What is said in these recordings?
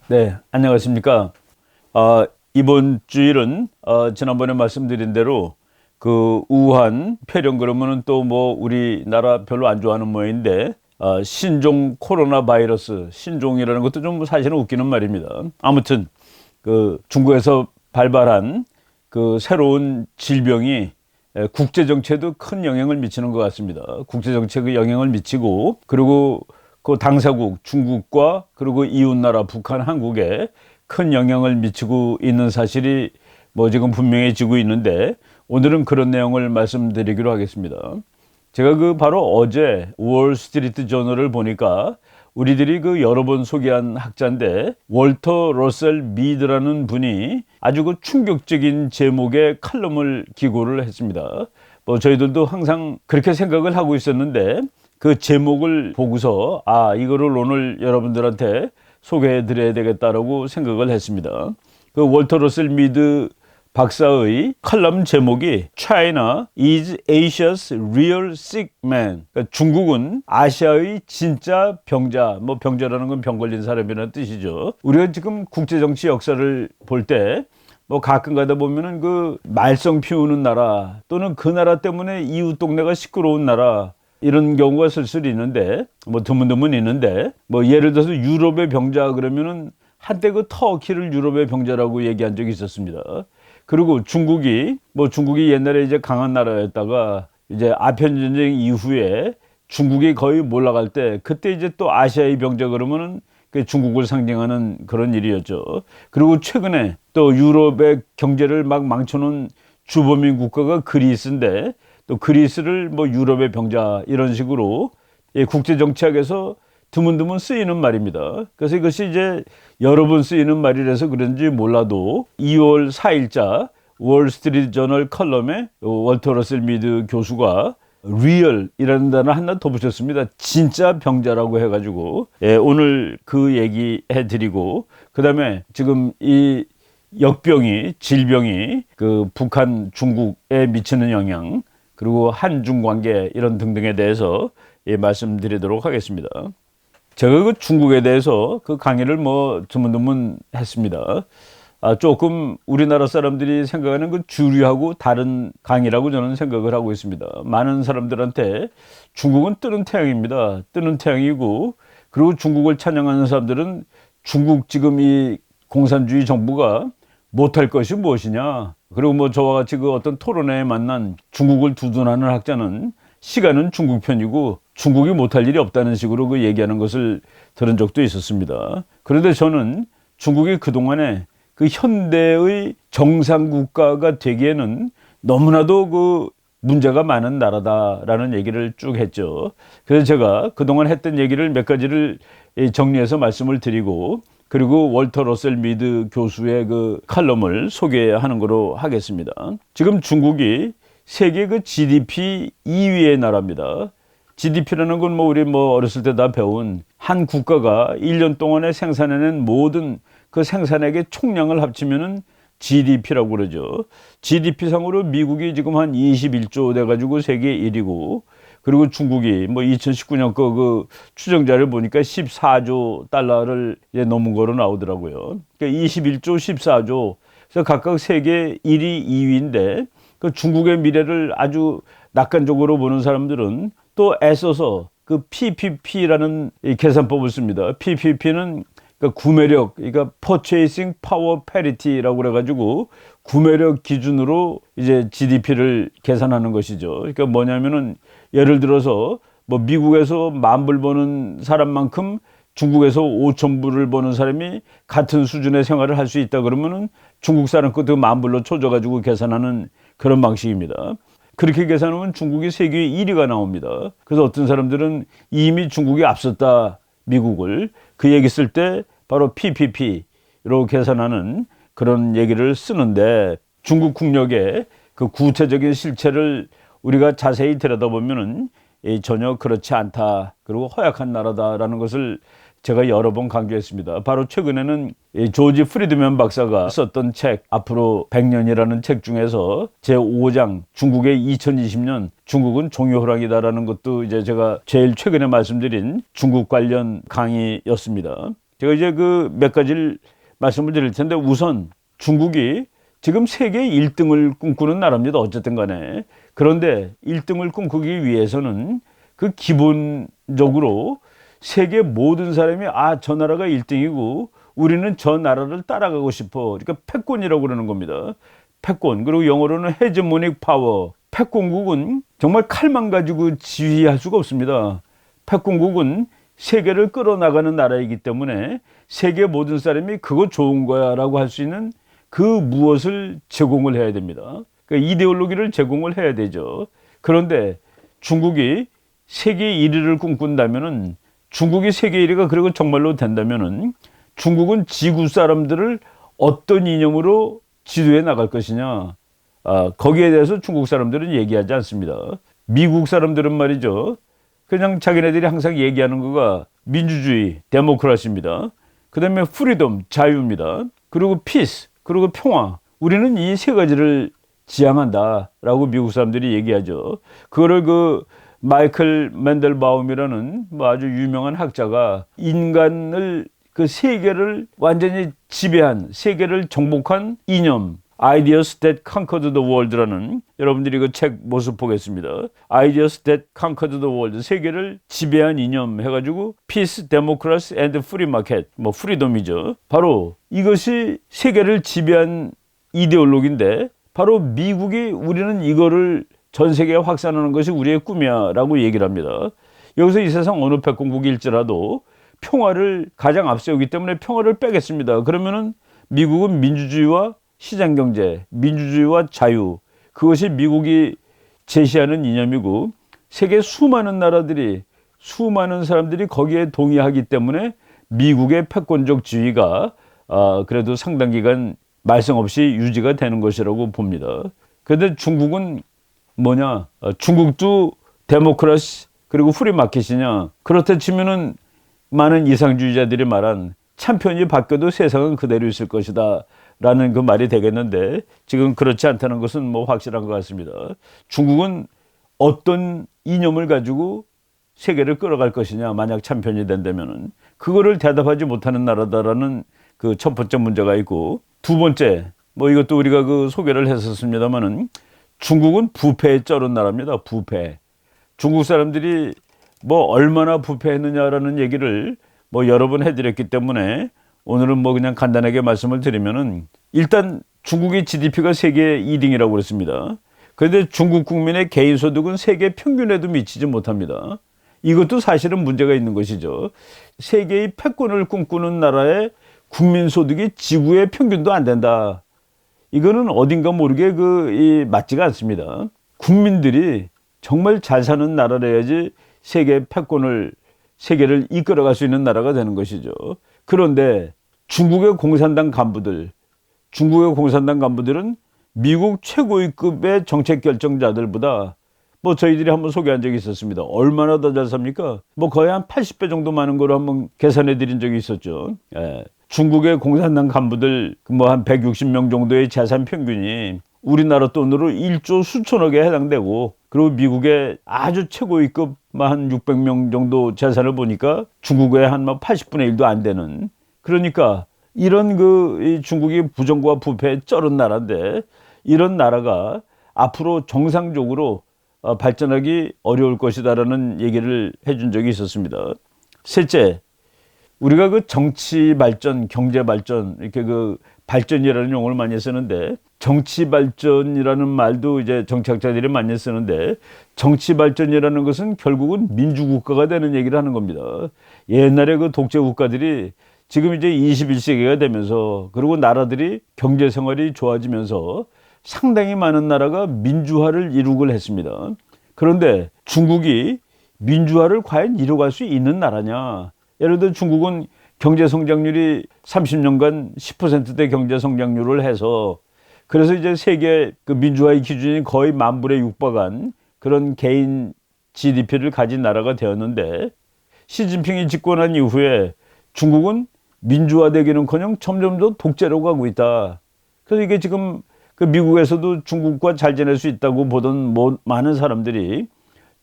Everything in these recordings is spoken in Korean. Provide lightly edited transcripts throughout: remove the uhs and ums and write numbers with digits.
네, 안녕하십니까. 이번 주일은 지난번에 말씀드린 대로 그 우한 폐렴 그러면은 또 뭐 우리나라 별로 안 좋아하는 모양인데 신종 코로나 바이러스 신종이라는 것도 좀 사실은 웃기는 말입니다. 아무튼 그 중국에서 발발한 그 새로운 질병이 국제 정치에도 큰 영향을 미치는 것 같습니다. 국제 정치에 영향을 미치고 그리고 그 당사국 중국과 그리고 이웃나라 북한, 한국에 큰 영향을 미치고 있는 사실이 뭐 지금 분명해지고 있는데 오늘은 그런 내용을 말씀드리기로 하겠습니다. 제가 그 바로 어제 월스트리트 저널을 보니까 우리들이 그 여러 번 소개한 학자인데 월터 러셀 미드라는 분이 아주 그 충격적인 제목의 칼럼을 기고를 했습니다. 뭐 저희들도 항상 그렇게 생각을 하고 있었는데 그 제목을 보고서 이거를 오늘 여러분들한테 소개해 드려야 되겠다라고 생각을 했습니다. 그 월터 러셀 미드 박사의 칼럼 제목이 China is Asia's real sick man. 그러니까 중국은 아시아의 진짜 병자, 뭐 병자라는 건 병 걸린 사람이라는 뜻이죠. 우리가 지금 국제 정치 역사를 볼 때 뭐 가끔 가다 보면은 그 말썽 피우는 나라 또는 그 나라 때문에 이웃 동네가 시끄러운 나라 이런 경우가 슬슬 있는데 뭐 드문드문 있는데 뭐 예를 들어서 유럽의 병자 그러면은 한때 그 터키를 유럽의 병자라고 얘기한 적이 있었습니다. 그리고 중국이 옛날에 이제 강한 나라였다가 이제 아편 전쟁 이후에 중국이 거의 몰락할 때 그때 이제 또 아시아의 병자 그러면은 그 중국을 상징하는 그런 일이었죠. 그리고 최근에 또 유럽의 경제를 막 망쳐놓은 주범인 국가가 그리스인데 또 그리스를 뭐 유럽의 병자 이런 식으로 국제 정치학에서 드문드문 쓰이는 말입니다. 그래서 이것이 이제 여러 번 쓰이는 말이라서 그런지 몰라도 2월 4일자 월스트리트 저널 컬럼에 월터 러셀 미드 교수가 리얼이라는 단어 하나 더 붙였습니다. 진짜 병자라고 해가지고 오늘 그 얘기 해드리고 그 다음에 지금 이 질병이 그 북한, 중국에 미치는 영향 그리고 한중 관계 이런 등등에 대해서 말씀드리도록 하겠습니다. 제가 그 중국에 대해서 그 강의를 뭐 드문드문 했습니다. 조금 우리나라 사람들이 생각하는 그 주류하고 다른 강의라고 저는 생각을 하고 있습니다. 많은 사람들한테 중국은 뜨는 태양입니다. 뜨는 태양이고 그리고 중국을 찬양하는 사람들은 중국 지금 이 공산주의 정부가 못할 것이 무엇이냐. 그리고 뭐 저와 같이 그 어떤 토론회에 만난 중국을 두둔하는 학자는 시간은 중국 편이고 중국이 못할 일이 없다는 식으로 그 얘기하는 것을 들은 적도 있었습니다. 그런데 저는 중국이 그동안에 그 현대의 정상 국가가 되기에는 너무나도 그 문제가 많은 나라다라는 얘기를 쭉 했죠. 그래서 제가 그동안 했던 얘기를 몇 가지를 정리해서 말씀을 드리고 그리고 월터 러셀 미드 교수의 그 칼럼을 소개하는 거로 하겠습니다. 지금 중국이 세계 그 GDP 2위의 나라입니다. GDP라는 건 뭐 우리 뭐 어렸을 때 다 배운 한 국가가 1년 동안에 생산해낸 모든 그 생산액의 총량을 합치면은 GDP라고 그러죠. GDP 상으로 미국이 지금 한 21조 돼가지고 세계 1위고 그리고 중국이 뭐 2019년 거 그 추정자를 보니까 14조 달러를 이제 넘은 거로 나오더라고요. 그러니까 21조, 14조. 그래서 각각 세계 1위, 2위인데 그 중국의 미래를 아주 낙관적으로 보는 사람들은 또 애써서 그 PPP라는 이 계산법을 씁니다. PPP는 그러니까 구매력, 그러니까 Purchasing Power Parity라고 그래가지고 구매력 기준으로 이제 GDP를 계산하는 것이죠. 그러니까 뭐냐면은 예를 들어서 뭐 미국에서 10,000불 버는 사람만큼 중국에서 5,000불을 버는 사람이 같은 수준의 생활을 할 수 있다 그러면은 중국 사람 것도 10,000불로 쳐줘가지고 계산하는 그런 방식입니다. 그렇게 계산하면 중국이 세계 1위가 나옵니다. 그래서 어떤 사람들은 이미 중국이 앞섰다 미국을 그 얘기 쓸 때 바로 PPP로 계산하는 그런 얘기를 쓰는데 중국 국력의 그 구체적인 실체를 우리가 자세히 들여다보면은 전혀 그렇지 않다. 그리고 허약한 나라다라는 것을 제가 여러 번 강조했습니다. 바로 최근에는 조지 프리드맨 박사가 썼던 책 앞으로 100년이라는 책 중에서 제5장 중국의 2020년 중국은 종이호랑이다라는 것도 이제 제가 제일 최근에 말씀드린 중국 관련 강의였습니다. 제가 이제 그 몇 가지를 말씀을 드릴 텐데, 우선 중국이 지금 세계 1등을 꿈꾸는 나라입니다. 어쨌든 간에. 그런데 1등을 꿈꾸기 위해서는 그 기본적으로 세계 모든 사람이 저 나라가 1등이고 우리는 저 나라를 따라가고 싶어. 그러니까 패권이라고 그러는 겁니다. 패권. 그리고 영어로는 헤즈모닉 파워. 패권국은 정말 칼만 가지고 지휘할 수가 없습니다. 패권국은 세계를 끌어나가는 나라이기 때문에 세계 모든 사람이 그거 좋은 거야 라고 할 수 있는 그 무엇을 제공을 해야 됩니다. 그러니까 이데올로기를 제공을 해야 되죠. 그런데 중국이 세계 1위를 꿈꾼다면은, 중국이 세계 1위가 그리고 정말로 된다면은 중국은 지구 사람들을 어떤 이념으로 지도해 나갈 것이냐, 거기에 대해서 중국 사람들은 얘기하지 않습니다. 미국 사람들은 말이죠, 그냥 자기네들이 항상 얘기하는 거가 민주주의, 데모크라시입니다. 그 다음에 프리덤, 자유입니다. 그리고 피스, 그리고 평화. 우리는 이 세 가지를 지향한다라고 미국 사람들이 얘기하죠. 그거를 그 마이클 맨델바움이라는 아주 유명한 학자가 인간을, 그 세계를 완전히 지배한, 세계를 정복한 이념, Ideas That Conquered the World라는, 여러분들이 그 책 모습 보겠습니다. Ideas That Conquered the World, 세계를 지배한 이념 해가지고 Peace, Democracy and Free Market, 프리덤이죠. 바로 이것이 세계를 지배한 이데올로기인데, 바로 미국이 우리는 이거를 전 세계에 확산하는 것이 우리의 꿈이야 라고 얘기를 합니다. 여기서 이 세상 어느 패권국일지라도 평화를 가장 앞세우기 때문에 평화를 빼겠습니다. 그러면은 미국은 민주주의와 시장경제, 민주주의와 자유, 그것이 미국이 제시하는 이념이고, 세계 수많은 나라들이, 수많은 사람들이 거기에 동의하기 때문에 미국의 패권적 지위가 그래도 상당 기간 말썽 없이 유지가 되는 것이라고 봅니다. 그런데 중국은 뭐냐? 중국도 데모크라시 그리고 프리마켓이냐? 그렇다 치면은 많은 이상주의자들이 말한 참편이 바뀌어도 세상은 그대로 있을 것이다 라는 그 말이 되겠는데, 지금 그렇지 않다는 것은 확실한 것 같습니다. 중국은 어떤 이념을 가지고 세계를 끌어갈 것이냐, 만약 참편이 된다면은 그거를 대답하지 못하는 나라다라는 그 첫 번째 문제가 있고, 두 번째, 이것도 우리가 그 소개를 했었습니다만은, 중국은 부패에 쩔은 나라입니다. 부패. 중국 사람들이 얼마나 부패했느냐라는 얘기를 여러 번 해드렸기 때문에 오늘은 그냥 간단하게 말씀을 드리면은, 일단 중국의 GDP가 세계 2등이라고 그랬습니다. 그런데 중국 국민의 개인 소득은 세계 평균에도 미치지 못합니다. 이것도 사실은 문제가 있는 것이죠. 세계의 패권을 꿈꾸는 나라의 국민 소득이 지구의 평균도 안 된다. 이거는 어딘가 모르게 맞지가 않습니다. 국민들이 정말 잘 사는 나라라야지 세계 패권을, 세계를 이끌어갈 수 있는 나라가 되는 것이죠. 그런데 중국의 공산당 간부들은 미국 최고위급의 정책 결정자들보다 저희들이 한번 소개한 적이 있었습니다. 얼마나 더 잘 삽니까? 거의 한 80배 정도 많은 거로 한번 계산해 드린 적이 있었죠. 예. 중국의 공산당 간부들 한 160명 정도의 재산 평균이 우리나라 돈으로 1조 수천억에 해당되고, 그리고 미국의 아주 최고위급 한 600명 정도 재산을 보니까 중국의 한 80분의 1도 안 되는, 그러니까 이런 이 중국이 부정과 부패에 쩔은 나라인데, 이런 나라가 앞으로 정상적으로 발전하기 어려울 것이다라는 얘기를 해준 적이 있었습니다. 셋째, 우리가 정치 발전, 경제 발전, 이렇게 발전이라는 용어를 많이 쓰는데, 정치 발전이라는 말도 이제 정치학자들이 많이 쓰는데, 정치 발전이라는 것은 결국은 민주국가가 되는 얘기를 하는 겁니다. 옛날에 독재 국가들이 지금 이제 21세기가 되면서, 그리고 나라들이 경제 생활이 좋아지면서 상당히 많은 나라가 민주화를 이루고 했습니다. 그런데 중국이 민주화를 과연 이루어갈 수 있는 나라냐? 예를 들어 중국은 경제 성장률이 30년간 10%대 경제 성장률을 해서, 그래서 이제 세계 민주화의 기준이 거의 10,000불에 육박한 그런 개인 GDP를 가진 나라가 되었는데, 시진핑이 집권한 이후에 중국은 민주화되기는커녕 점점 더 독재로 가고 있다. 그래서 이게 지금 미국에서도 중국과 잘 지낼 수 있다고 보던 많은 사람들이,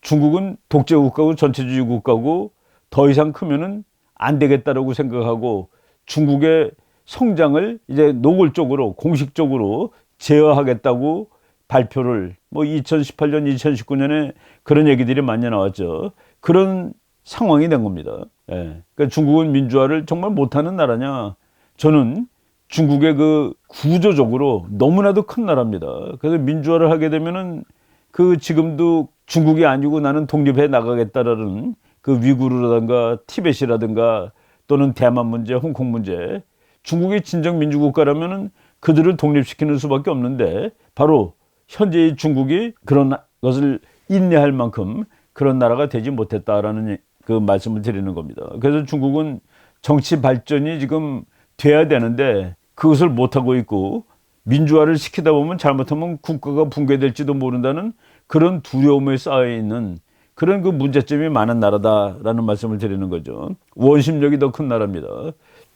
중국은 독재 국가고 전체주의 국가고 더 이상 크면은 안 되겠다라고 생각하고 중국의 성장을 이제 노골적으로 공식적으로 제어하겠다고 발표를 뭐 2018년, 2019년에 그런 얘기들이 많이 나왔죠. 그런 상황이 된 겁니다. 예. 그러니까 중국은 민주화를 정말 못하는 나라냐? 저는 중국의 그 구조적으로 너무나도 큰 나라입니다. 그래서 민주화를 하게 되면은 그 지금도 중국이 아니고 나는 독립해 나가겠다라는 그 위구르라든가 티벳이라든가 또는 대만 문제, 홍콩 문제, 중국이 진정 민주국가라면은 그들을 독립시키는 수밖에 없는데 바로 현재의 중국이 그런 것을 인내할 만큼 그런 나라가 되지 못했다라는 그 말씀을 드리는 겁니다. 그래서 중국은 정치 발전이 지금 돼야 되는데 그것을 못하고 있고 민주화를 시키다 보면 잘못하면 국가가 붕괴될지도 모른다는 그런 두려움에 쌓여 있는 그런 그 문제점이 많은 나라다라는 말씀을 드리는 거죠. 원심력이 더 큰 나라입니다.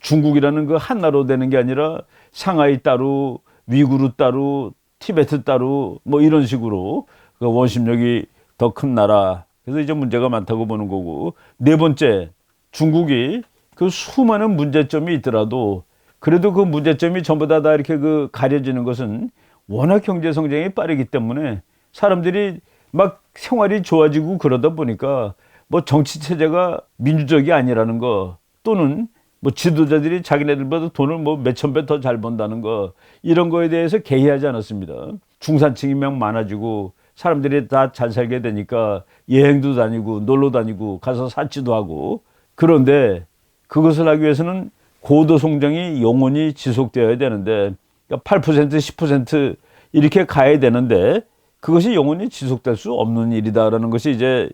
중국이라는 그 하나로 되는 게 아니라 상하이 따로, 위구르 따로, 티베트 따로 뭐 이런 식으로 그 원심력이 더 큰 나라. 그래서 이제 문제가 많다고 보는 거고. 네 번째, 중국이 그 수많은 문제점이 있더라도 그래도 그 문제점이 전부 다 이렇게 그 가려지는 것은 워낙 경제 성장이 빠르기 때문에 사람들이 막 생활이 좋아지고 그러다 보니까 뭐 정치 체제가 민주적이 아니라는 거 또는 뭐 지도자들이 자기네들보다 돈을 뭐 몇천 배 더 잘 번다는 거 이런 거에 대해서 개의하지 않았습니다. 중산층이 명 많아지고 사람들이 다 잘 살게 되니까 여행도 다니고 놀러 다니고 가서 사치도 하고 그런데 그것을 하기 위해서는 고도 성장이 영원히 지속되어야 되는데 8% 10% 이렇게 가야 되는데 그것이 영원히 지속될 수 없는 일이다라는 것이 이제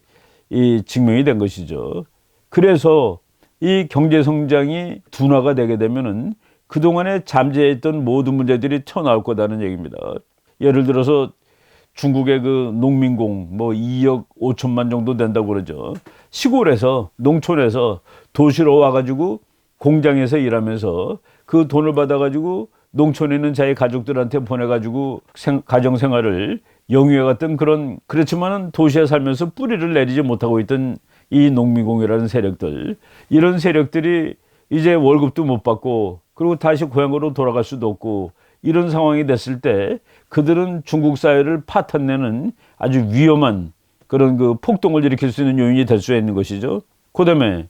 이 증명이 된 것이죠. 그래서 이 경제 성장이 둔화가 되게 되면은 그동안에 잠재했던 모든 문제들이 튀어나올 거다는 얘기입니다. 예를 들어서 중국의 그 농민공 뭐 2억 5천만 정도 된다고 그러죠. 시골에서 농촌에서 도시로 와가지고 공장에서 일하면서 그 돈을 받아가지고 농촌에 있는 자기 가족들한테 보내가지고 가정 생활을 영유아 같은 그런 그렇지만은 도시에 살면서 뿌리를 내리지 못하고 있던 이 농민공이라는 세력들 이런 세력들이 이제 월급도 못 받고 그리고 다시 고향으로 돌아갈 수도 없고 이런 상황이 됐을 때 그들은 중국 사회를 파탄내는 아주 위험한 그런 그 폭동을 일으킬 수 있는 요인이 될 수 있는 것이죠. 그다음에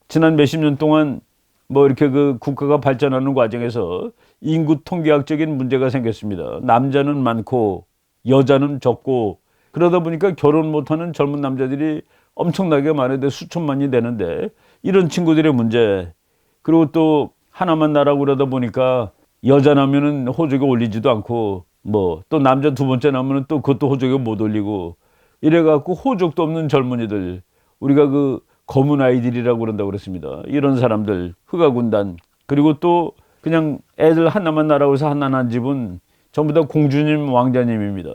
지난 몇십 년 동안 뭐 이렇게 그 국가가 발전하는 과정에서 인구 통계학적인 문제가 생겼습니다. 남자는 많고 여자는 적고 그러다 보니까 결혼 못하는 젊은 남자들이 엄청나게 많은데 수천만이 되는데 이런 친구들의 문제 그리고 또 하나만 나라고 그러다 보니까 여자 나면은 호적에 올리지도 않고 뭐 또 남자 두 번째 나면은 또 그것도 호적에 못 올리고 이래갖고 호적도 없는 젊은이들 우리가 그 검은 아이들이라고 그런다고 그랬습니다. 이런 사람들 흑아군단 그리고 또 그냥 애들 하나만 나라고 해서 하나난 집은 전부 다 공주님 왕자님입니다.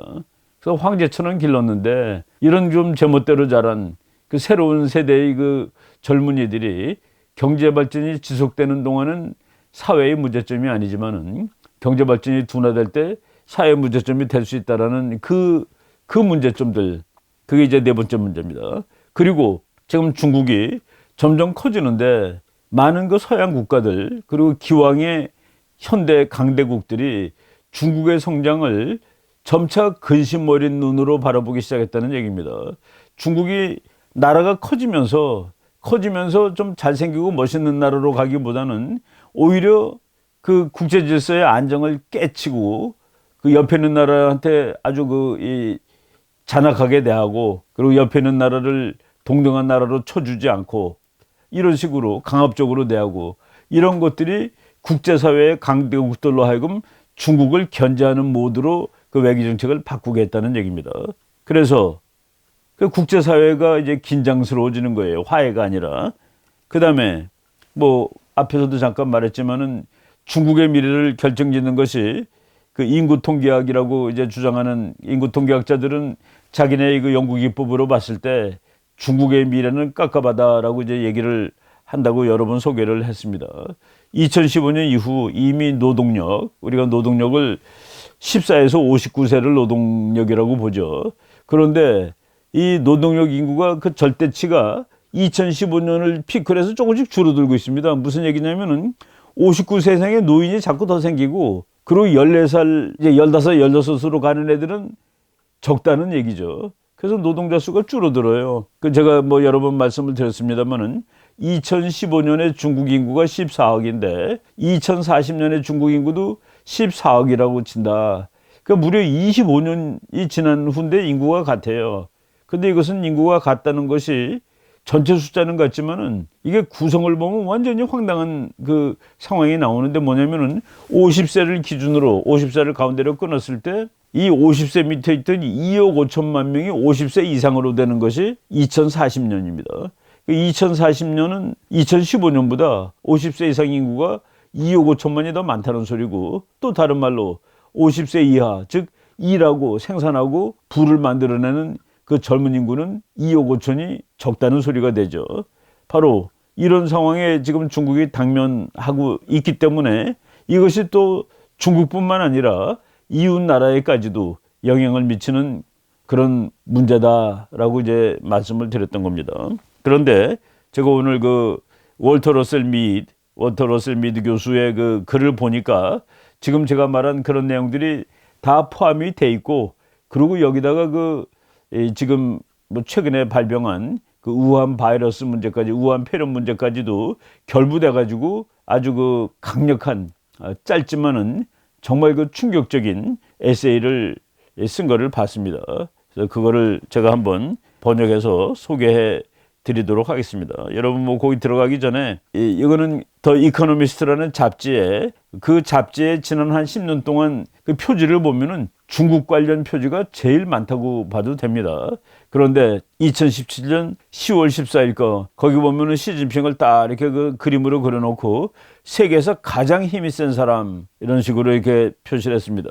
그래서 황제처럼 길렀는데 이런 좀 제멋대로 자란 그 새로운 세대의 그 젊은이들이 경제 발전이 지속되는 동안은 사회의 문제점이 아니지만은 경제 발전이 둔화될 때 사회 문제점이 될 수 있다라는 그 문제점들 그게 이제 네 번째 문제입니다. 그리고 지금 중국이 점점 커지는데 많은 그 서양 국가들 그리고 기왕의 현대 강대국들이 중국의 성장을 점차 근심 어린 눈으로 바라보기 시작했다는 얘기입니다. 중국이 나라가 커지면서 좀 잘생기고 멋있는 나라로 가기보다는 오히려 그 국제 질서의 안정을 깨치고 그 옆에 있는 나라한테 아주 이 잔악하게 대하고 그리고 옆에 있는 나라를 동등한 나라로 쳐주지 않고 이런 식으로 강압적으로 대하고 이런 것들이 국제사회의 강대국들로 하여금 중국을 견제하는 모드로 그 외교 정책을 바꾸게 했다는 얘기입니다. 그래서 그 국제사회가 이제 긴장스러워지는 거예요. 화해가 아니라. 그 다음에 뭐 앞에서도 잠깐 말했지만은 중국의 미래를 결정짓는 것이 그 인구 통계학이라고 이제 주장하는 인구 통계학자들은 자기네 그 연구 기법으로 봤을 때 중국의 미래는 깝깝하다라고 이제 얘기를 한다고 여러 번 소개를 했습니다. 2015년 이후 이미 우리가 노동력을 14에서 59세를 노동력이라고 보죠. 그런데 이 노동력 인구가 그 절대치가 2015년을 피크로 해서 조금씩 줄어들고 있습니다. 무슨 얘기냐면은 59세 이상의 노인이 자꾸 더 생기고, 그리고 14살, 이제 15, 16으로 가는 애들은 적다는 얘기죠. 그래서 노동자 수가 줄어들어요. 제가 뭐 여러 번 말씀을 드렸습니다만은 2015년에 중국 인구가 14억인데 2040년에 중국 인구도 14억이라고 친다. 그러니까 무려 25년이 지난 후인데 인구가 같아요. 근데 이것은 인구가 같다는 것이 전체 숫자는 같지만은 이게 구성을 보면 완전히 황당한 그 상황이 나오는데, 뭐냐면은 50세를 기준으로 50세를 가운데로 끊었을 때 이 50세 밑에 있던 2억 5천만 명이 50세 이상으로 되는 것이 2040년입니다. 2040년은 2015년보다 50세 이상 인구가 2억 5천만이 더 많다는 소리고, 또 다른 말로 50세 이하, 즉 일하고 생산하고 부를 만들어내는 그 젊은 인구는 2억 5천이 적다는 소리가 되죠. 바로 이런 상황에 지금 중국이 당면하고 있기 때문에 이것이 또 중국뿐만 아니라 이웃 나라에까지도 영향을 미치는 그런 문제다라고 이제 말씀을 드렸던 겁니다. 그런데 제가 오늘 그 월터 러셀 미드 교수의 그 글을 보니까 지금 제가 말한 그런 내용들이 다 포함이 돼 있고, 그리고 여기다가 지금 뭐 최근에 발병한 그 우한 바이러스 문제까지, 우한 폐렴 문제까지도 결부돼 가지고 아주 그 강력한, 짧지만은 정말 그 충격적인 에세이를 쓴 거를 봤습니다. 그래서 그거를 제가 한번 번역해서 소개해 드리도록 하겠습니다. 여러분 뭐 거기 들어가기 전에 이거는 더 이코노미스트라는 잡지에, 그 잡지에 지난 한 10년 동안 그 표지를 보면은 중국 관련 표지가 제일 많다고 봐도 됩니다. 그런데 2017년 10월 14일 거기 보면은 시진핑을 딱 이렇게 그 그림으로 그려놓고 세계에서 가장 힘이 센 사람, 이런 식으로 이렇게 표시를 했습니다.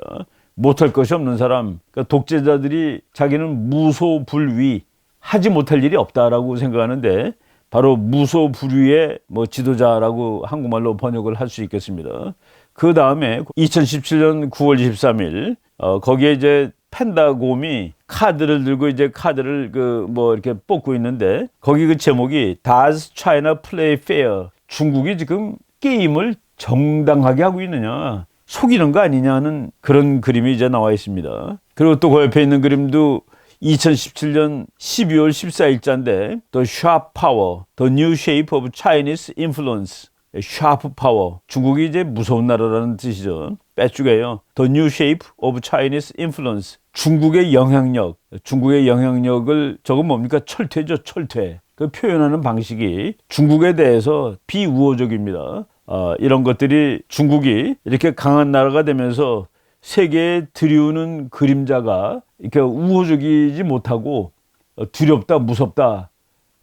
못할 것이 없는 사람, 그러니까 독재자들이 자기는 무소불위, 하지 못할 일이 없다라고 생각하는데 바로 무소불위의 뭐 지도자라고 한국말로 번역을 할 수 있겠습니다. 그 다음에 2017년 9월 23일 거기에 이제 펜다곰이 카드를 들고 이제 카드를 뭐 이렇게 뽑고 있는데, 거기 그 제목이 Does China Play Fair? 중국이 지금 게임을 정당하게 하고 있느냐, 속이는 거 아니냐는 그런 그림이 이제 나와 있습니다. 그리고 또 그 옆에 있는 그림도 2017년 12월 14일자인데 The Sharp Power, The New Shape of Chinese Influence. 샤프 파워, 중국이 이제 무서운 나라라는 뜻이죠. 빼죽여요. The New Shape of Chinese Influence. 중국의 영향력을, 저건 뭡니까? 철퇴죠, 철퇴. 그 표현하는 방식이 중국에 대해서 비우호적입니다. 이런 것들이 중국이 이렇게 강한 나라가 되면서 세계에 들이우는 그림자가 이렇게 우호적이지 못하고 두렵다, 무섭다,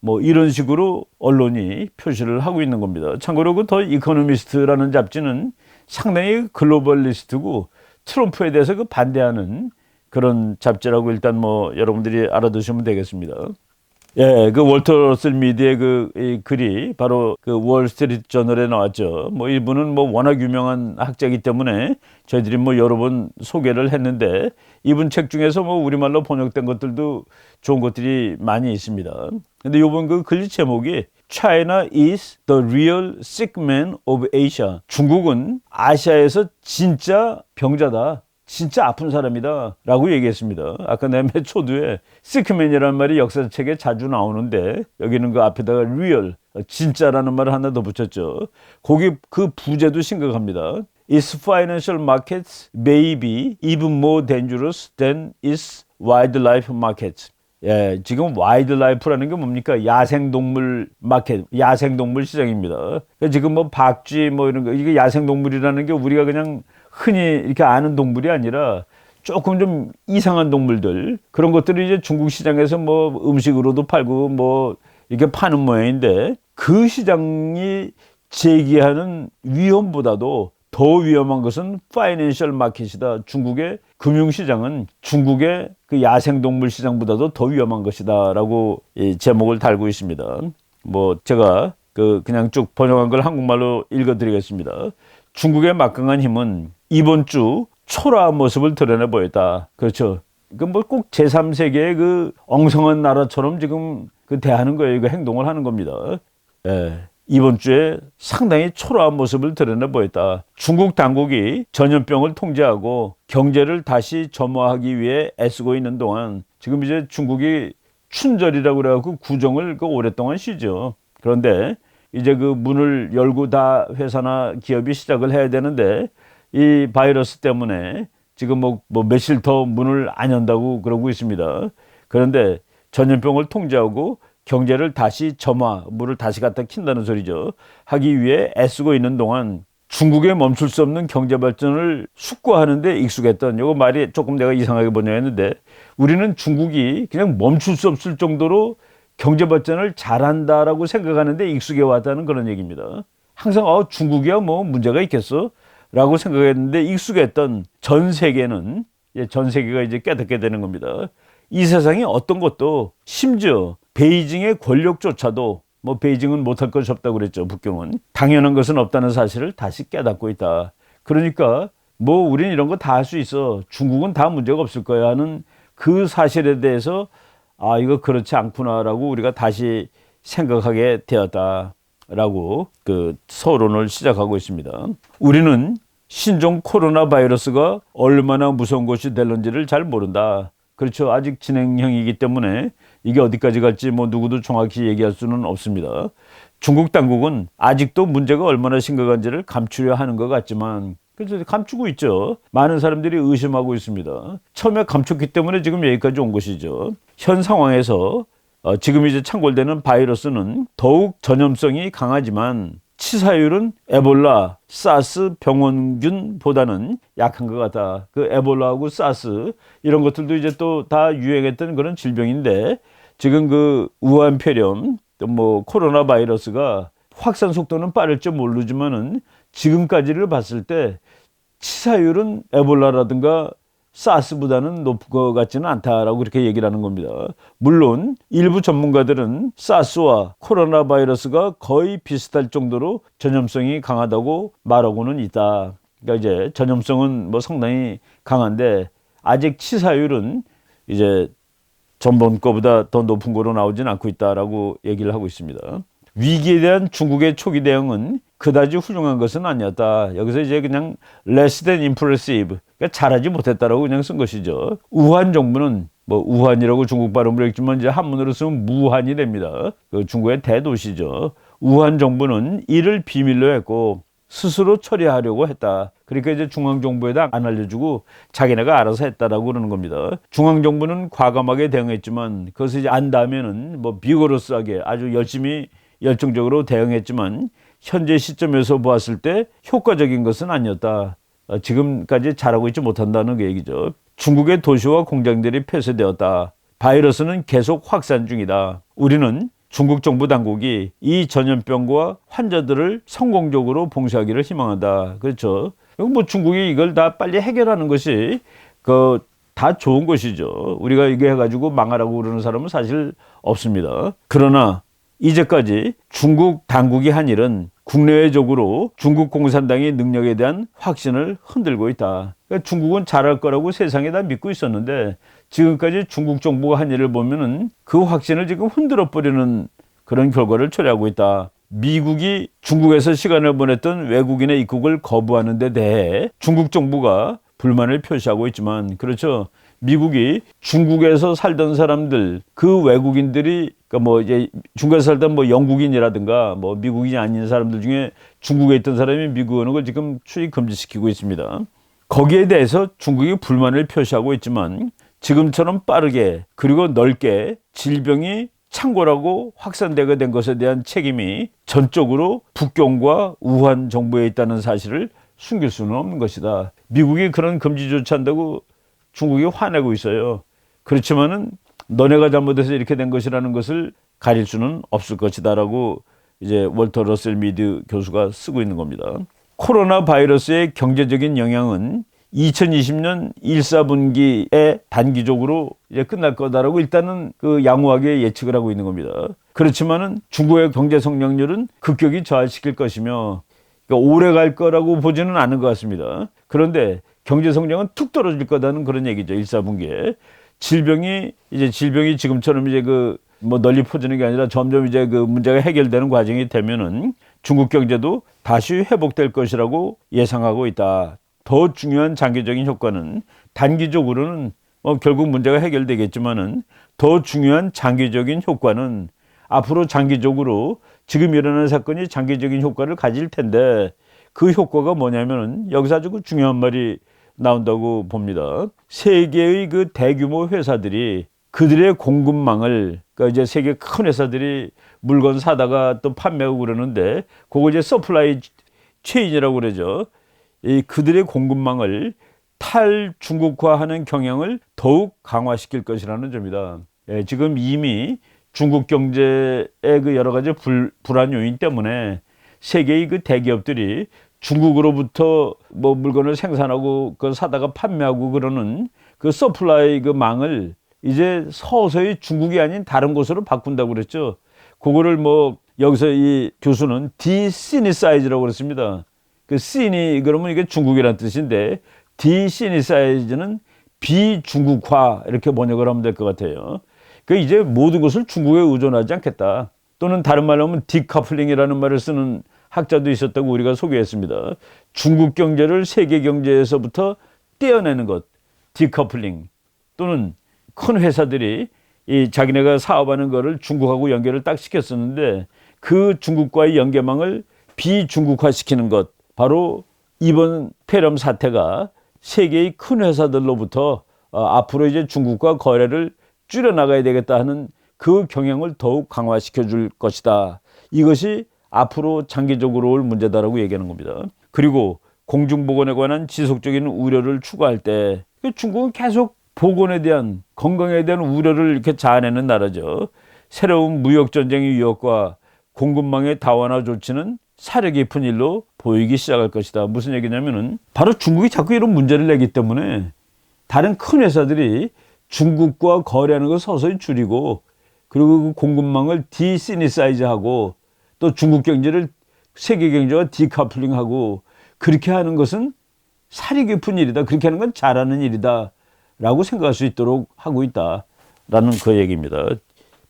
뭐 이런 식으로 언론이 표시를 하고 있는 겁니다. 참고로 그 더 이코노미스트라는 잡지는 상당히 글로벌리스트고 트럼프에 대해서 그 반대하는 그런 잡지라고 일단 뭐 여러분들이 알아두시면 되겠습니다. 예, 그 월터 러셀 미드의 이 글이 바로 그 월스트리트 저널에 나왔죠. 뭐 이분은 뭐 워낙 유명한 학자이기 때문에 저희들이 뭐 여러 번 소개를 했는데, 이분 책 중에서 뭐 우리말로 번역된 것들도 좋은 것들이 많이 있습니다. 근데 이번 그 글 제목이 China is the real sick man of Asia. 중국은 아시아에서 진짜 병자다, 진짜 아픈 사람이다 라고 얘기했습니다. 아까 맨 초두에 시크맨이라는 말이 역사책에 자주 나오는데, 여기는 그 앞에다가 real, 진짜라는 말을 하나 더 붙였죠. 거기 그 부제도 심각합니다. Its financial markets may be even more dangerous than its wildlife markets. 예, 지금 와일드라이프라는 게 뭡니까? 야생동물 마켓, 야생동물 시장입니다. 그러니까 지금 뭐 박쥐 뭐 이런 거, 이게 야생동물이라는 게 우리가 그냥 흔히 이렇게 아는 동물이 아니라 조금 좀 이상한 동물들, 그런 것들을 이제 중국 시장에서 뭐 음식으로도 팔고 뭐 이렇게 파는 모양인데, 그 시장이 제기하는 위험보다도 더 위험한 것은 파이낸셜 마켓이다. 중국의 금융시장은 중국의 그 야생동물 시장보다도 더 위험한 것이다 라고 제목을 달고 있습니다. 뭐 제가 그냥 쭉 번역한 걸 한국말로 읽어드리겠습니다. 중국의 막강한 힘은 이번 주 초라한 모습을 드러내 보였다. 그렇죠. 그 뭐 꼭 제3세계의 그 엉성한 나라처럼 지금 그 대하는 거예요. 이거 행동을 하는 겁니다. 예. 이번 주에 상당히 초라한 모습을 드러내 보였다. 중국 당국이 전염병을 통제하고 경제를 다시 점화하기 위해 애쓰고 있는 동안 지금 이제 중국이 춘절이라고 그래갖고 구정을 오랫동안 쉬죠. 그런데 이제 그 문을 열고 다 회사나 기업이 시작을 해야 되는데 이 바이러스 때문에 지금 뭐 며칠 더 문을 안 연다고 그러고 있습니다. 그런데 전염병을 통제하고 경제를 다시 문을 다시 갖다 킨다는 소리죠. 하기 위해 애쓰고 있는 동안 중국의 멈출 수 없는 경제 발전을 숙고하는 데 익숙했던, 이거 말이 조금 내가 이상하게 번역했는데, 우리는 중국이 그냥 멈출 수 없을 정도로 경제 발전을 잘한다라고 생각하는데 익숙해 왔다는 그런 얘기입니다. 항상 중국이야 뭐 문제가 있겠어? 라고 생각했는데 익숙했던 전 세계는, 전 세계가 이제 깨닫게 되는 겁니다. 이 세상에 어떤 것도, 심지어 베이징의 권력조차도, 뭐 베이징은 못할 것이 없다고 그랬죠. 북경은 당연한 것은 없다는 사실을 다시 깨닫고 있다. 그러니까 뭐 우리는 이런 거 다 할 수 있어, 중국은 다 문제가 없을 거야 하는 그 사실에 대해서 이거 그렇지 않구나라고 우리가 다시 생각하게 되었다라고 그 서론을 시작하고 있습니다. 우리는 신종 코로나 바이러스가 얼마나 무서운 것이 될는지를 잘 모른다. 그렇죠. 아직 진행형이기 때문에 이게 어디까지 갈지 뭐 누구도 정확히 얘기할 수는 없습니다. 중국 당국은 아직도 문제가 얼마나 심각한지를 감추려 하는 것 같지만, 그래서 감추고 있죠. 많은 사람들이 의심하고 있습니다. 처음에 감췄기 때문에 지금 여기까지 온 것이죠. 현 상황에서 지금 이제 창궐되는 바이러스는 더욱 전염성이 강하지만 치사율은 에볼라, 사스 병원균보다는 약한 것 같다. 그 에볼라하고 사스 이런 것들도 이제 또 다 유행했던 그런 질병인데, 지금 그 우한폐렴, 또 뭐 코로나 바이러스가 확산 속도는 빠를지 모르지만은 지금까지를 봤을 때 치사율은 에볼라라든가 사스보다는 높은 것 같지는 않다라고 그렇게 얘기를 하는 겁니다. 물론 일부 전문가들은 사스와 코로나 바이러스가 거의 비슷할 정도로 전염성이 강하다고 말하고는 있다. 그러니까 이제 전염성은 뭐 상당히 강한데 아직 치사율은 이제 전번 거보다 더 높은 거로 나오진 않고 있다라고 얘기를 하고 있습니다. 위기에 대한 중국의 초기 대응은 그다지 훌륭한 것은 아니었다. 여기서 이제 그냥 less than impressive, 그러니까 잘하지 못했다라고 그냥 쓴 것이죠. 우한 정부는 뭐 우한이라고 중국 발음으로 했지만 이제 한문으로 쓰면 무한이 됩니다. 그 중국의 대도시죠. 우한 정부는 이를 비밀로 했고 스스로 처리하려고 했다. 그러니까 이제 중앙정부에다 안 알려주고 자기네가 알아서 했다라고 그러는 겁니다. 중앙정부는 과감하게 대응했지만 그것을 이제 안다면은 뭐 비거러스하게 아주 열심히 열정적으로 대응했지만 현재 시점에서 보았을 때 효과적인 것은 아니었다. 지금까지 잘하고 있지 못한다는 그 얘기죠. 중국의 도시와 공장들이 폐쇄되었다. 바이러스는 계속 확산 중이다. 우리는 중국 정부 당국이 이 전염병과 환자들을 성공적으로 봉쇄하기를 희망한다. 그렇죠. 뭐 중국이 이걸 다 빨리 해결하는 것이 다 좋은 것이죠. 우리가 이게 해가지고 망하라고 그러는 사람은 사실 없습니다. 그러나 이제까지 중국 당국이 한 일은 국내외적으로 중국 공산당의 능력에 대한 확신을 흔들고 있다. 그러니까 중국은 잘할 거라고 세상에 다 믿고 있었는데 지금까지 중국 정부가 한 일을 보면은 그 확신을 지금 흔들어 버리는 그런 결과를 초래하고 있다. 미국이 중국에서 시간을 보냈던 외국인의 입국을 거부하는 데 대해 중국 정부가 불만을 표시하고 있지만, 그렇죠. 미국이 중국에서 살던 사람들, 그 외국인들이, 그러니까 뭐 이제 중국에서 살던 뭐 영국인이라든가 뭐 미국인이 아닌 사람들 중에 중국에 있던 사람이 미국 오는 걸 지금 출입 금지시키고 있습니다. 거기에 대해서 중국이 불만을 표시하고 있지만 지금처럼 빠르게 그리고 넓게 질병이 창궐하고 확산되게 된 것에 대한 책임이 전적으로 북경과 우한 정부에 있다는 사실을 숨길 수는 없는 것이다. 미국이 그런 금지 조치한다고 중국이 화내고 있어요. 그렇지만은 너네가 잘못해서 이렇게 된 것이라는 것을 가릴 수는 없을 것이다라고 이제 월터 러셀 미드 교수가 쓰고 있는 겁니다. 코로나 바이러스의 경제적인 영향은 2020년 1, 4분기에 단기적으로 이제 끝날 거다라고 일단은 그 양호하게 예측을 하고 있는 겁니다. 그렇지만은 중국의 경제 성장률은 급격히 저하시킬 것이며, 그러니까 오래 갈 거라고 보지는 않은 것 같습니다. 그런데 경제 성장은 툭 떨어질 거다는 그런 얘기죠. 1, 4분기에. 질병이 지금처럼 이제 뭐 널리 퍼지는 게 아니라 점점 이제 그 문제가 해결되는 과정이 되면은 중국 경제도 다시 회복될 것이라고 예상하고 있다. 더 중요한 장기적인 효과는 단기적으로는 결국 문제가 해결되겠지만은 더 중요한 장기적인 효과는 앞으로 장기적으로 지금 일어나는 사건이 장기적인 효과를 가질 텐데 그 효과가 뭐냐면은 여기서 아주 중요한 말이 나온다고 봅니다. 세계의 그 대규모 회사들이 그들의 공급망을 그러니까 이제 세계 큰 회사들이 물건 사다가 또 판매하고 그러는데 그거 이제 서플라이 체인이라고 그러죠. 이 그들의 공급망을 탈중국화하는 경향을 더욱 강화시킬 것이라는 점이다. 예, 지금 이미 중국 경제의 그 여러 가지 불안 요인 때문에 세계의 그 대기업들이 중국으로부터 뭐 물건을 생산하고 그 사다가 판매하고 그러는 그 서플라이 그 망을 이제 서서히 중국이 아닌 다른 곳으로 바꾼다고 그랬죠. 그거를 뭐 여기서 이 교수는 디시니사이즈라고 그랬습니다. 그 시니 그러면 이게 중국이라는 뜻인데 디시니사이즈는 비중국화 이렇게 번역을 하면 될 것 같아요. 그 이제 모든 것을 중국에 의존하지 않겠다. 또는 다른 말로 하면 디커플링이라는 말을 쓰는 학자도 있었다고 우리가 소개했습니다. 중국 경제를 세계 경제에서부터 떼어내는 것, 디커플링. 또는 큰 회사들이 이 자기네가 사업하는 거를 중국하고 연결을 딱 시켰었는데 그 중국과의 연계망을 비중국화시키는 것. 바로 이번 폐렴 사태가 세계의 큰 회사들로부터 앞으로 이제 중국과 거래를 줄여나가야 되겠다 하는 그 경향을 더욱 강화시켜 줄 것이다. 이것이 앞으로 장기적으로 올 문제다라고 얘기하는 겁니다. 그리고 공중보건에 관한 지속적인 우려를 추구할 때 중국은 계속 보건에 대한 건강에 대한 우려를 이렇게 자아내는 나라죠. 새로운 무역전쟁의 위협과 공급망의 다원화 조치는 사려 깊은 일로 보이기 시작할 것이다. 무슨 얘기냐면은 바로 중국이 자꾸 이런 문제를 내기 때문에 다른 큰 회사들이 중국과 거래하는 걸 서서히 줄이고 그리고 그 공급망을 디시니사이즈하고 또 중국 경제를 세계 경제와 디커플링하고 그렇게 하는 것은 사려 깊은 일이다. 그렇게 하는 건 잘하는 일이다. 라고 생각할 수 있도록 하고 있다라는 그 얘기입니다.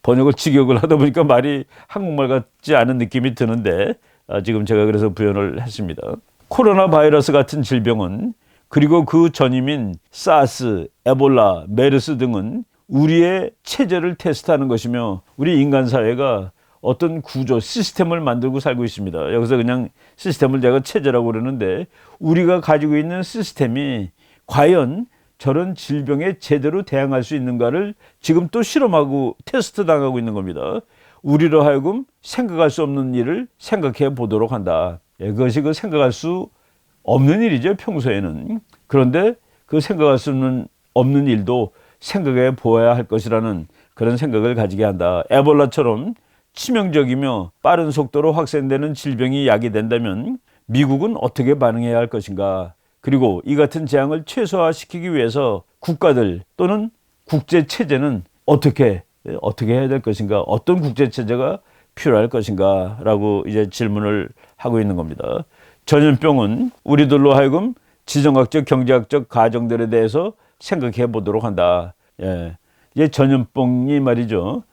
번역을 직역을 하다 보니까 말이 한국말 같지 않은 느낌이 드는데 지금 제가 그래서 부연을 했습니다. 코로나 바이러스 같은 질병은 그리고 그 전임인 사스, 에볼라, 메르스 등은 우리의 체제를 테스트하는 것이며 우리 인간 사회가 어떤 구조, 시스템을 만들고 살고 있습니다. 여기서 그냥 시스템을 제가 체제라고 그러는데 우리가 가지고 있는 시스템이 과연 저런 질병에 제대로 대항할 수 있는가를 지금 또 실험하고 테스트 당하고 있는 겁니다. 우리로 하여금 생각할 수 없는 일을 생각해 보도록 한다. 그것이 그 생각할 수 없는 일이죠, 평소에는. 그런데 그 생각할 수 없는 일도 생각해 보아야 할 것이라는 그런 생각을 가지게 한다. 에볼라처럼 치명적이며 빠른 속도로 확산되는 질병이 야기된다면 미국은 어떻게 반응해야 할 것인가? 그리고 이 같은 재앙을 최소화시키기 위해서 국가들 또는 국제체제는 어떻게 해야 될 것인가? 어떤 국제체제가 필요할 것인가? 라고 이제 질문을 하고 있는 겁니다. 전염병은 우리들로 하여금 지정학적, 경제학적 가정들에 대해서 생각해 보도록 한다. 이제 전염병이 말이죠.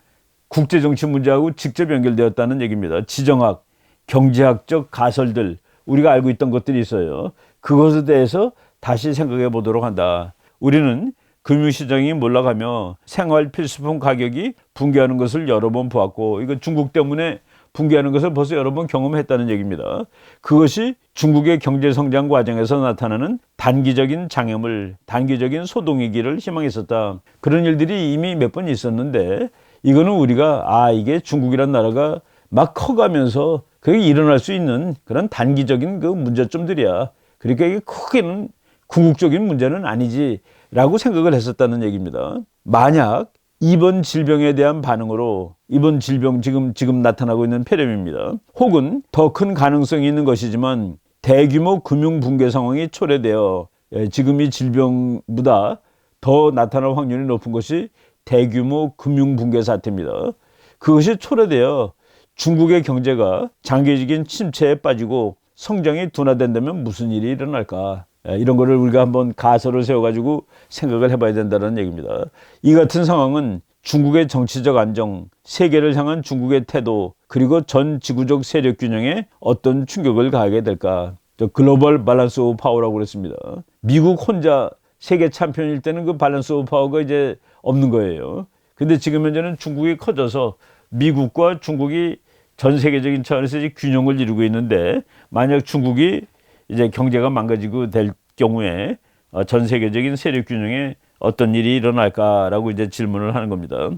국제정치 문제하고 직접 연결되었다는 얘기입니다. 지정학, 경제학적 가설들, 우리가 알고 있던 것들이 있어요. 그것에 대해서 다시 생각해 보도록 한다. 우리는 금융시장이 몰락하며 생활 필수품 가격이 붕괴하는 것을 여러 번 보았고 이거 중국 때문에 붕괴하는 것을 벌써 여러 번 경험했다는 얘기입니다. 그것이 중국의 경제성장 과정에서 나타나는 단기적인 장애물, 단기적인 소동이기를 희망했었다. 그런 일들이 이미 몇 번 있었는데 이거는 우리가 이게 중국이란 나라가 막 커가면서 그게 일어날 수 있는 그런 단기적인 그 문제점들이야. 그러니까 이게 크게는 궁극적인 문제는 아니지라고 생각을 했었다는 얘기입니다. 만약 이번 질병에 대한 반응으로 이번 질병 지금 나타나고 있는 폐렴입니다. 혹은 더 큰 가능성이 있는 것이지만 대규모 금융 붕괴 상황이 초래되어 지금 이 질병보다 더 나타날 확률이 높은 것이 대규모 금융 붕괴 사태입니다. 그것이 초래되어 중국의 경제가 장기적인 침체에 빠지고 성장이 둔화된다면 무슨 일이 일어날까? 이런 거를 우리가 한번 가설을 세워가지고 생각을 해봐야 된다는 얘기입니다. 이 같은 상황은 중국의 정치적 안정, 세계를 향한 중국의 태도, 그리고 전 지구적 세력 균형에 어떤 충격을 가하게 될까? 글로벌 밸런스 오브 파워라고 그랬습니다. 미국 혼자 세계 챔피언일 때는 그 밸런스 오브 파워가 이제 없는 거예요. 근데 지금 현재는 중국이 커져서 미국과 중국이 전 세계적인 차원에서 이제 균형을 이루고 있는데, 만약 중국이 이제 경제가 망가지고 될 경우에 전 세계적인 세력 균형에 어떤 일이 일어날까라고 이제 질문을 하는 겁니다.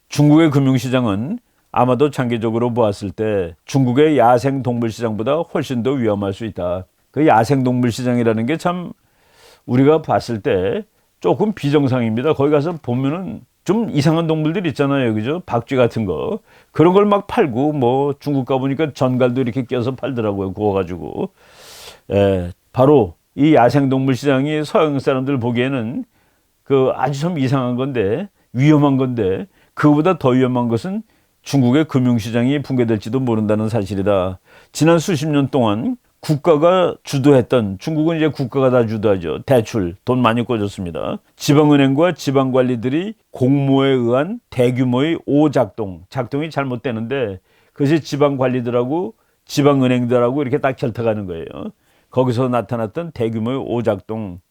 중국의 금융시장은 아마도 장기적으로 보았을 때 중국의 야생 동물 시장보다 훨씬 더 위험할 수 있다. 그 야생 동물 시장이라는 게 참 우리가 봤을 때 조금 비정상입니다. 거기 가서 보면은 좀 이상한 동물들 있잖아요, 그죠? 박쥐 같은 거, 그런 걸 막 팔고, 뭐 중국 가보니까 전갈도 이렇게 껴서 팔더라고요, 구워가지고. 바로 이 야생 동물 시장이 서양 사람들 보기에는 그 아주 좀 이상한 건데, 위험한 건데, 그보다 더 위험한 것은 중국의 금융시장이 붕괴될지도 모른다는 사실이다. 지난 수십 년 동안 국가가 주도했던, 중국은 이제 국가가 다 주도하죠. 대출, 돈 많이 꽂았습니다. 지방은행과 지방관리들이 공모에 의한 대규모의 작동이 잘못되는데, 그것이 지방관리들하고 지방은행들하고 이렇게 딱 결탁하는 거예요. 거기서 나타났던 대규모의 오작동,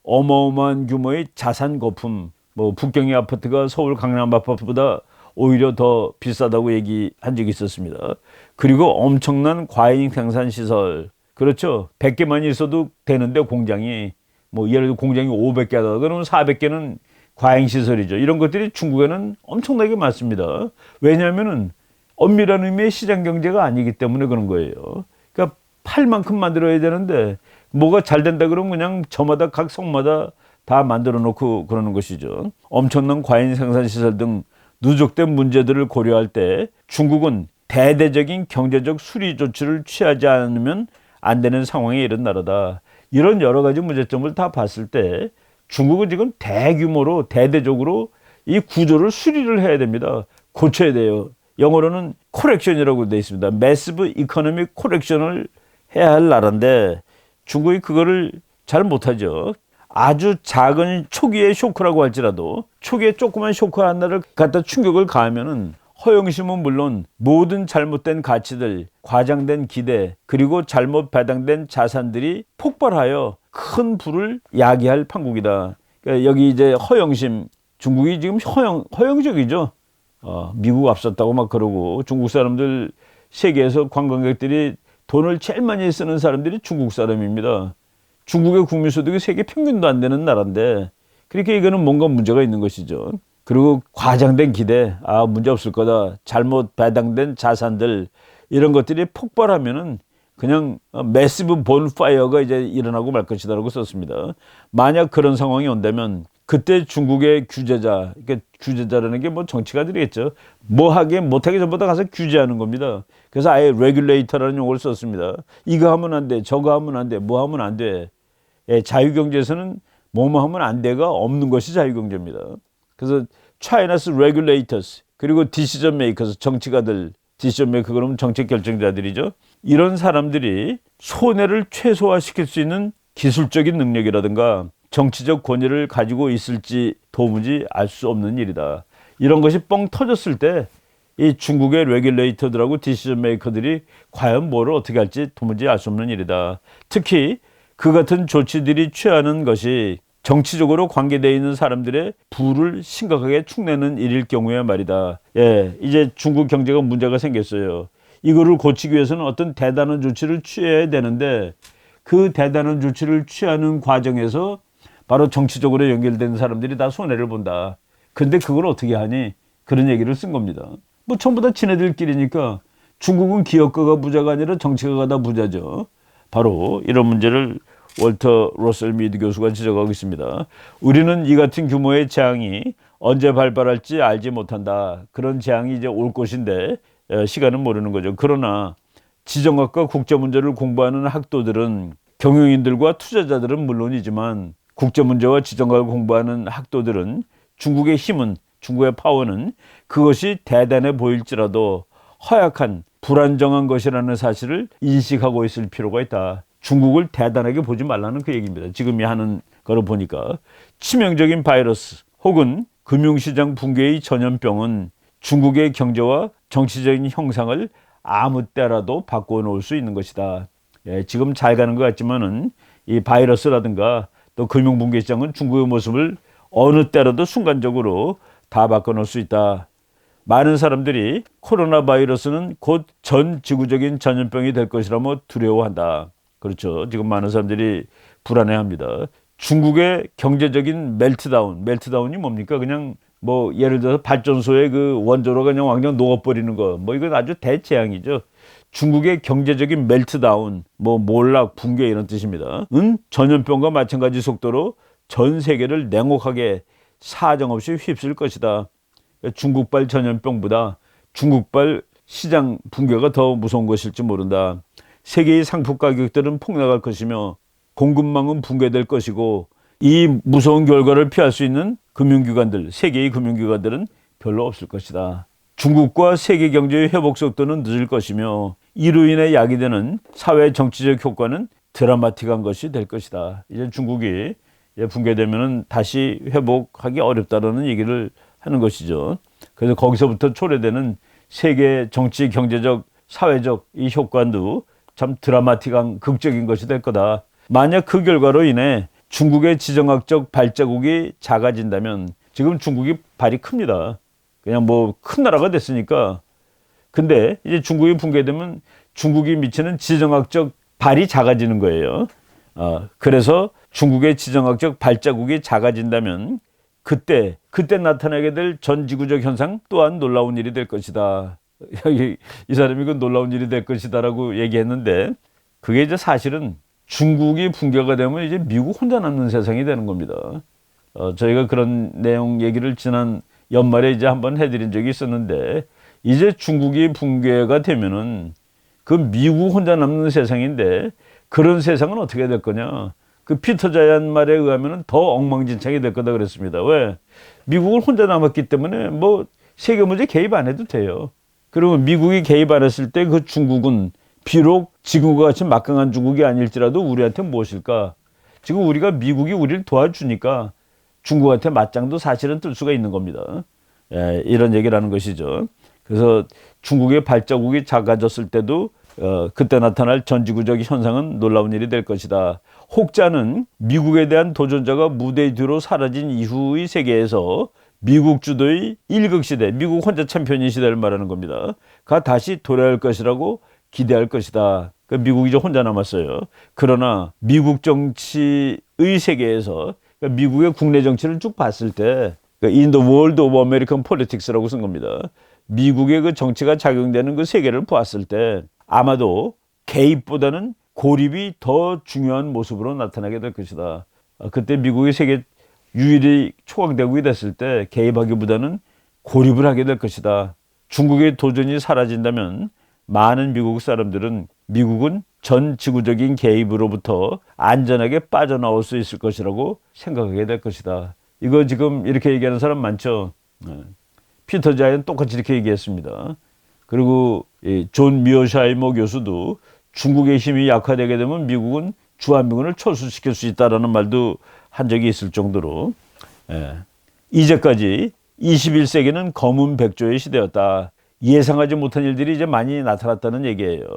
어마어마한 규모의 자산 거품, 뭐 북경의 아파트가 서울 강남 아파트보다 오히려 더 비싸다고 얘기한 적이 있었습니다. 그리고 엄청난 과잉 생산 시설, 그렇죠. 100개만 있어도 되는데 공장이, 뭐 예를 들어 공장이 500개 하다 그러면 400개는 과잉 시설이죠. 이런 것들이 중국에는 엄청나게 많습니다. 왜냐하면은 엄밀한 의미의 시장 경제가 아니기 때문에 그런 거예요. 그러니까 팔 만큼 만들어야 되는데 뭐가 잘 된다 그러면 그냥 저마다 각 성마다 다 만들어 놓고 그러는 것이죠. 엄청난 과잉 생산 시설 등 누적된 문제들을 고려할 때 중국은 대대적인 경제적 수리 조치를 취하지 않으면 안 되는 상황에 이른 나라다. 이런 여러 가지 문제점을 다 봤을 때 중국은 지금 대규모로 대대적으로 이 구조를 수리를 해야 됩니다. 고쳐야 돼요. 영어로는 코렉션이라고 되어 있습니다. 매시브 이코노믹 코렉션을 해야 할 나라인데 중국이 그거를 잘 못하죠. 아주 작은 초기의 쇼크라고 할지라도 초기에 조그만 쇼크 하나를 갖다 충격을 가하면은 허영심은 물론 모든 잘못된 가치들, 과장된 기대, 그리고 잘못 배당된 자산들이 폭발하여 큰 불을 야기할 판국이다. 그러니까 여기 이제 허영심, 중국이 지금 허영적이죠. 미국 앞섰다고 막 그러고, 중국 사람들, 세계에서 관광객들이 돈을 제일 많이 쓰는 사람들이 중국 사람입니다. 중국의 국민소득이 세계 평균도 안 되는 나라인데, 그러니까 이거는 뭔가 문제가 있는 것이죠. 그리고 과장된 기대, 문제 없을 거다. 잘못 배당된 자산들, 이런 것들이 폭발하면은 그냥 매시브 본파이어가 이제 일어나고 말 것이다라고 썼습니다. 만약 그런 상황이 온다면 그때 중국의 규제자, 그러니까 규제자라는 게 뭐 정치가들이겠죠. 뭐 하게 못하게 전부 다 가서 규제하는 겁니다. 그래서 아예 레귤레이터라는 용어를 썼습니다. 이거 하면 안 돼, 저거 하면 안 돼, 뭐 하면 안 돼. 자유경제에서는 뭐뭐 하면 안 돼가 없는 것이 자유경제입니다. 그래서 China's regulators, 그리고 decision makers, 정치가들, decision maker 그러면 정책 결정자들이죠. 이런 사람들이 손해를 최소화시킬 수 있는 기술적인 능력이라든가 정치적 권위를 가지고 있을지 도무지 알 수 없는 일이다. 이런 것이 뻥 터졌을 때 이 중국의 레귤레이터들하고 디시전 메이커들이 과연 뭐를 어떻게 할지 도무지 알 수 없는 일이다. 특히 그 같은 조치들이 취하는 것이 정치적으로 관계되어 있는 사람들의 부를 심각하게 축내는 일일 경우에 말이다. 이제 중국 경제가 문제가 생겼어요. 이거를 고치기 위해서는 어떤 대단한 조치를 취해야 되는데 그 대단한 조치를 취하는 과정에서 바로 정치적으로 연결된 사람들이 다 손해를 본다. 근데 그걸 어떻게 하니? 그런 얘기를 쓴 겁니다. 뭐 전부 다 지네들끼리니까 중국은 기업가가 부자가 아니라 정치가가 다 부자죠. 바로 이런 문제를 월터 러셀 미드 교수가 지적하고 있습니다. 우리는 이 같은 규모의 재앙이 언제 발발할지 알지 못한다. 그런 재앙이 이제 올 것인데 시간은 모르는 거죠. 그러나 지정학과 국제문제를 공부하는 학도들은 경영인들과 투자자들은 물론이지만 국제문제와 지정학을 공부하는 학도들은 중국의 힘은, 중국의 파워는 그것이 대단해 보일지라도 허약한 불안정한 것이라는 사실을 인식하고 있을 필요가 있다. 중국을 대단하게 보지 말라는 그 얘기입니다. 지금이 하는 거를 보니까 치명적인 바이러스 혹은 금융시장 붕괴의 전염병은 중국의 경제와 정치적인 형상을 아무 때라도 바꿔 놓을 수 있는 것이다. 예, 지금 잘 가는 것 같지만은 이 바이러스라든가 또 금융 붕괴 시장은 중국의 모습을 어느 때라도 순간적으로 다 바꿔 놓을 수 있다. 많은 사람들이 코로나 바이러스는 곧 전 지구적인 전염병이 될 것이라며 두려워한다. 그렇죠. 지금 많은 사람들이 불안해합니다. 중국의 경제적인 멜트다운이 뭡니까? 그냥 뭐 예를 들어서 발전소의 그 원조로가 그냥 완전 녹아버리는 거, 뭐 이건 아주 대재앙이죠. 중국의 경제적인 멜트다운, 뭐 몰락, 붕괴 이런 뜻입니다. 전염병과 마찬가지 속도로 전 세계를 냉혹하게 사정없이 휩쓸 것이다. 중국발 전염병보다 중국발 시장 붕괴가 더 무서운 것일지 모른다. 세계의 상품 가격들은 폭락할 것이며 공급망은 붕괴될 것이고 이 무서운 결과를 피할 수 있는 금융기관들, 세계의 금융기관들은 별로 없을 것이다. 중국과 세계 경제의 회복 속도는 늦을 것이며 이로 인해 야기되는 사회 정치적 효과는 드라마틱한 것이 될 것이다. 이제 중국이 붕괴되면 다시 회복하기 어렵다라는 얘기를 하는 것이죠. 그래서 거기서부터 초래되는 세계 정치, 경제적, 사회적 이 효과도 참 드라마틱한 극적인 것이 될 거다. 만약 그 결과로 인해 중국의 지정학적 발자국이 작아진다면 지금 중국이 발이 큽니다. 그냥 뭐 큰 나라가 됐으니까. 근데 이제 중국이 붕괴되면 중국이 미치는 지정학적 발이 작아지는 거예요. 그래서 중국의 지정학적 발자국이 작아진다면 그때 나타나게 될 전지구적 현상 또한 놀라운 일이 될 것이다. 이 사람이 그 놀라운 일이 될 것이다라고 얘기했는데 그게 이제 사실은 중국이 붕괴가 되면 이제 미국 혼자 남는 세상이 되는 겁니다. 저희가 그런 내용 얘기를 지난 연말에 이제 한번 해드린 적이 있었는데 이제 중국이 붕괴가 되면은 그 미국 혼자 남는 세상인데 그런 세상은 어떻게 될 거냐? 그 피터 자이언 말에 의하면은 더 엉망진창이 될 거다 그랬습니다. 왜? 미국은 혼자 남았기 때문에 뭐 세계 문제 개입 안 해도 돼요. 그리고 미국이 개입 안 했을 때 그 중국은 비록 지금과 같이 막강한 중국이 아닐지라도 우리한테 무엇일까? 지금 우리가 미국이 우리를 도와주니까 중국한테 맞짱도 사실은 뜰 수가 있는 겁니다. 예, 이런 얘기를 하는 것이죠. 그래서 중국의 발자국이 작아졌을 때도 그때 나타날 전지구적 현상은 놀라운 일이 될 것이다. 혹자는 미국에 대한 도전자가 무대 뒤로 사라진 이후의 세계에서 미국 주도의 일극시대, 미국 혼자 챔피언인 시대를 말하는 겁니다. 가 다시 돌아올 것이라고 기대할 것이다. 그러니까 미국이 이제 혼자 남았어요. 그러나 미국 정치의 세계에서 그러니까 미국의 국내 정치를 쭉 봤을 때 그러니까 In the World of American Politics라고 쓴 겁니다. 미국의 그 정치가 작용되는 그 세계를 보았을 때 아마도 개입보다는 고립이 더 중요한 모습으로 나타나게 될 것이다. 그때 미국의 세계 유일의 초강대국이 됐을 때 개입하기보다는 고립을 하게 될 것이다. 중국의 도전이 사라진다면 많은 미국 사람들은 미국은 전 지구적인 개입으로부터 안전하게 빠져나올 수 있을 것이라고 생각하게 될 것이다. 이거 지금 이렇게 얘기하는 사람 많죠. 피터 자이언 똑같이 이렇게 얘기했습니다. 그리고 존 미어샤이머 교수도 중국의 힘이 약화되게 되면 미국은 주한미군을 철수시킬 수 있다라는 말도 한 적이 있을 정도로 이제까지 21세기는 검은 백조의 시대였다. 예상하지 못한 일들이 이제 많이 나타났다는 얘기예요.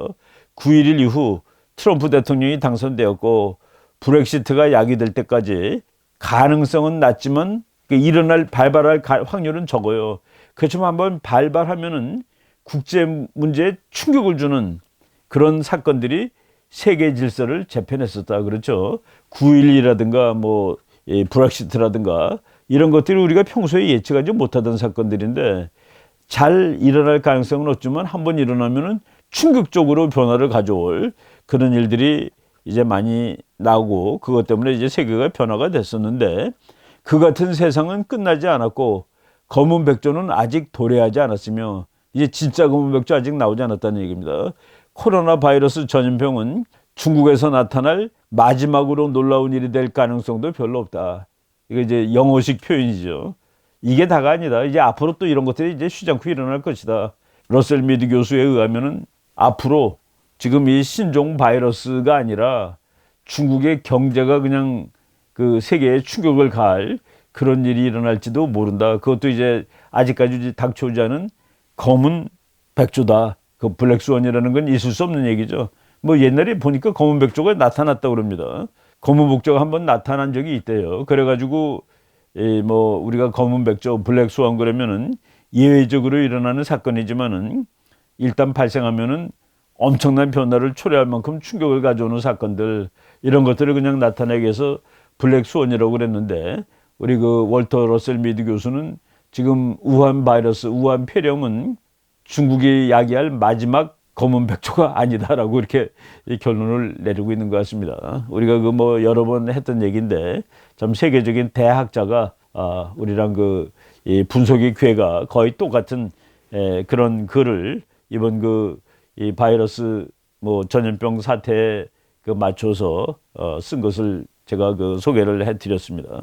9.11 이후 트럼프 대통령이 당선되었고 브렉시트가 야기될 때까지 가능성은 낮지만 발발할 확률은 적어요. 그렇지만 한번 발발하면은 국제 문제에 충격을 주는 그런 사건들이 세계 질서를 재편했었다. 그렇죠. 9.11이라든가 뭐 브렉시트라든가 이런 것들이 우리가 평소에 예측하지 못하던 사건들인데 잘 일어날 가능성은 없지만 한번 일어나면은 충격적으로 변화를 가져올 그런 일들이 이제 많이 나오고 그것 때문에 이제 세계가 변화가 됐었는데 그 같은 세상은 끝나지 않았고 검은 백조는 아직 도래하지 않았으며 이제 진짜 검은 백조 아직 나오지 않았다는 얘기입니다. 코로나 바이러스 전염병은 중국에서 나타날 마지막으로 놀라운 일이 될 가능성도 별로 없다. 이게 이제 영어식 표현이죠. 이게 다가 아니다. 이제 앞으로 또 이런 것들이 이제 쉬지 않고 일어날 것이다. 러셀 미드 교수에 의하면은 앞으로 지금 이 신종 바이러스가 아니라 중국의 경제가 그냥 그 세계에 충격을 가할 그런 일이 일어날지도 모른다. 그것도 이제 아직까지 닥쳐오지 않은 검은 백조다. 그 블랙스완이라는 건 있을 수 없는 얘기죠. 뭐 옛날에 보니까 검은 백조가 나타났다고 그럽니다. 검은 백조가 한번 나타난 적이 있대요. 그래가지고 뭐 우리가 검은 백조, 블랙스완 그러면은 예외적으로 일어나는 사건이지만은 일단 발생하면은 엄청난 변화를 초래할 만큼 충격을 가져오는 사건들, 이런 것들을 그냥 나타내기 위해서 블랙스완이라고 그랬는데, 우리 그 월터 러셀 미드 교수는 지금 우한 바이러스, 우한 폐렴은 중국이 야기할 마지막 검은 백조가 아니다라고 이렇게 결론을 내리고 있는 것 같습니다. 우리가 그 뭐 여러 번 했던 얘기인데, 참 세계적인 대학자가 우리랑 이 분석의 궤가 거의 똑같은 그런 글을 이번 이 바이러스 뭐 전염병 사태에 맞춰서 쓴 것을 제가 소개를 해드렸습니다.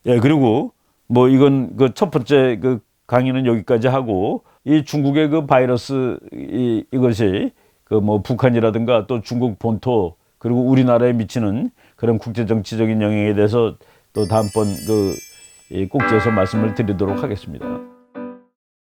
예, 그리고 뭐 이건 첫 번째 강의는 여기까지 하고, 이 중국의 바이러스 이것이 뭐 북한이라든가 또 중국 본토 그리고 우리나라에 미치는 그런 국제 정치적인 영향에 대해서 또 다음번 이 꼭지에서 말씀을 드리도록 하겠습니다.